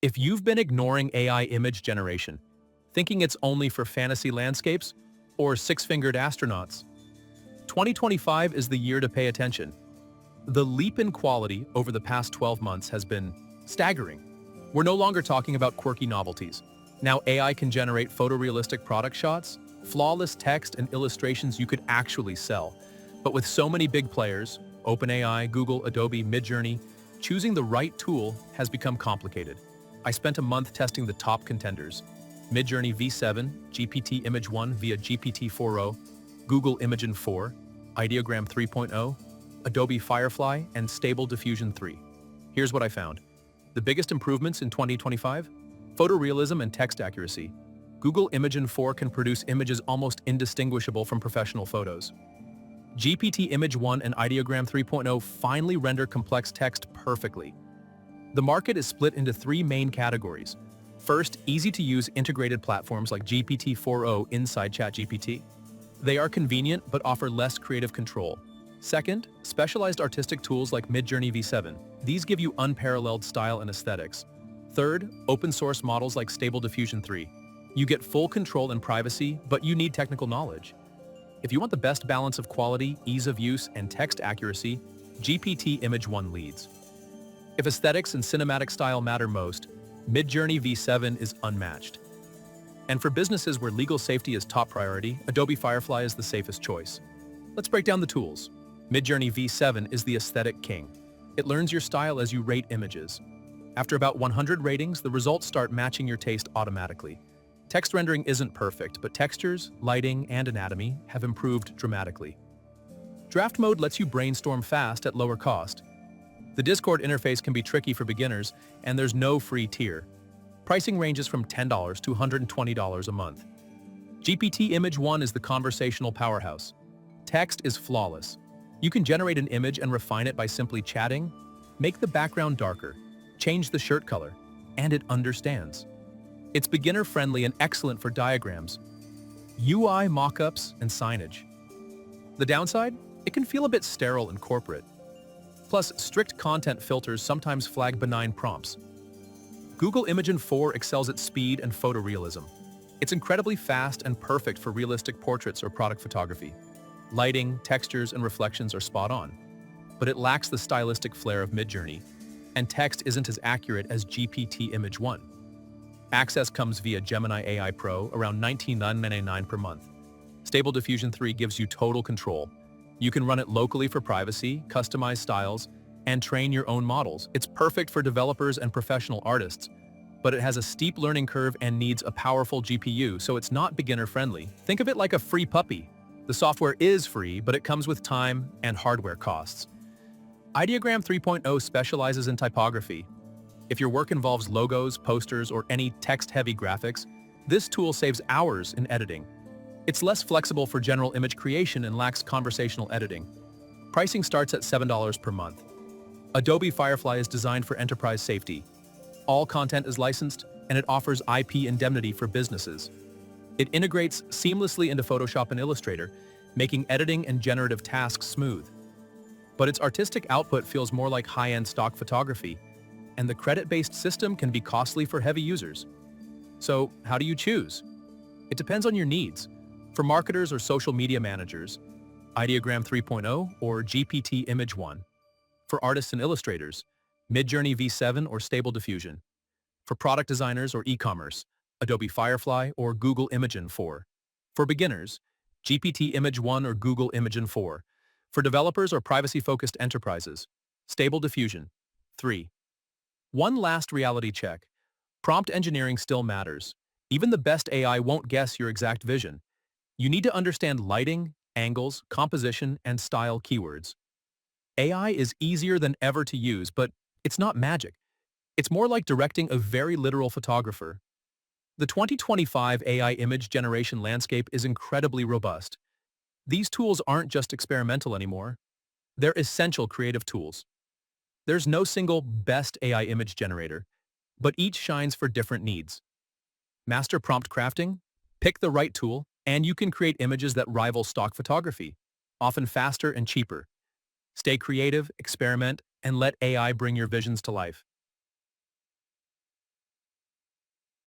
If you've been ignoring AI image generation, thinking it's only for fantasy landscapes or six-fingered astronauts, 2025 is the year to pay attention. The leap in quality over the past 12 months has been staggering. We're no longer talking about quirky novelties. Now AI can generate photorealistic product shots, flawless text and illustrations you could actually sell. But with so many big players, OpenAI, Google, Adobe, Midjourney, choosing the right tool has become complicated. I spent a month testing the top contenders: Midjourney V7, GPT Image 1 via GPT 4o, Google Imagen 4, Ideogram 3.0, Adobe Firefly, and Stable Diffusion 3. Here's what I found. The biggest improvements in 2025? Photorealism and text accuracy. Google Imagen 4 can produce images almost indistinguishable from professional photos. GPT Image 1 and Ideogram 3.0 finally render complex text perfectly. The market is split into three main categories. First, easy-to-use integrated platforms like GPT 4o inside ChatGPT. They are convenient but offer less creative control. Second, specialized artistic tools like Midjourney V7. These give you unparalleled style and aesthetics. Third, open-source models like Stable Diffusion 3. You get full control and privacy, but you need technical knowledge. If you want the best balance of quality, ease of use, and text accuracy, GPT Image 1 leads. If aesthetics and cinematic style matter most, Midjourney V7 is unmatched. And for businesses where legal safety is top priority, Adobe Firefly is the safest choice. Let's break down the tools. Midjourney V7 is the aesthetic king. It learns your style as you rate images. After about 100 ratings, the results start matching your taste automatically. Text rendering isn't perfect, but textures, lighting, and anatomy have improved dramatically. Draft mode lets you brainstorm fast at lower cost. The Discord interface can be tricky for beginners, and there's no free tier. Pricing ranges from $10 to $120 a month. GPT Image 1 is the conversational powerhouse. Text is flawless. You can generate an image and refine it by simply chatting, make the background darker, change the shirt color, and it understands. It's beginner-friendly and excellent for diagrams, UI mockups, and signage. The downside? It can feel a bit sterile and corporate. Plus, strict content filters sometimes flag benign prompts. Google Imagen 4 excels at speed and photorealism. It's incredibly fast and perfect for realistic portraits or product photography. Lighting, textures, and reflections are spot on. But it lacks the stylistic flair of Midjourney, and text isn't as accurate as GPT Image 1. Access comes via Gemini AI Pro, around $19.99 per month. Stable Diffusion 3 gives you total control. You can run it locally for privacy, customize styles, and train your own models. It's perfect for developers and professional artists, but it has a steep learning curve and needs a powerful GPU, so it's not beginner-friendly. Think of it like a free puppy. The software is free, but it comes with time and hardware costs. Ideogram 3.0 specializes in typography. If your work involves logos, posters, or any text-heavy graphics, this tool saves hours in editing. It's less flexible for general image creation and lacks conversational editing. Pricing starts at $7 per month. Adobe Firefly is designed for enterprise safety. All content is licensed, and it offers IP indemnity for businesses. It integrates seamlessly into Photoshop and Illustrator, making editing and generative tasks smooth. But its artistic output feels more like high-end stock photography, and the credit-based system can be costly for heavy users. So, how do you choose? It depends on your needs. For marketers or social media managers, Ideogram 3.0 or GPT Image 1. For artists and illustrators, Midjourney V7 or Stable Diffusion. For product designers or e-commerce, Adobe Firefly or Google Imagen 4. For beginners, GPT Image 1 or Google Imagen 4. For developers or privacy-focused enterprises, Stable Diffusion 3. One last reality check. Prompt engineering still matters. Even the best AI won't guess your exact vision. You need to understand lighting, angles, composition, and style keywords. AI is easier than ever to use, but it's not magic. It's more like directing a very literal photographer. The 2025 AI image generation landscape is incredibly robust. These tools aren't just experimental anymore. They're essential creative tools. There's no single best AI image generator, but each shines for different needs. Master prompt crafting? Pick the right tool, and you can create images that rival stock photography, often faster and cheaper. Stay creative, experiment, and let AI bring your visions to life.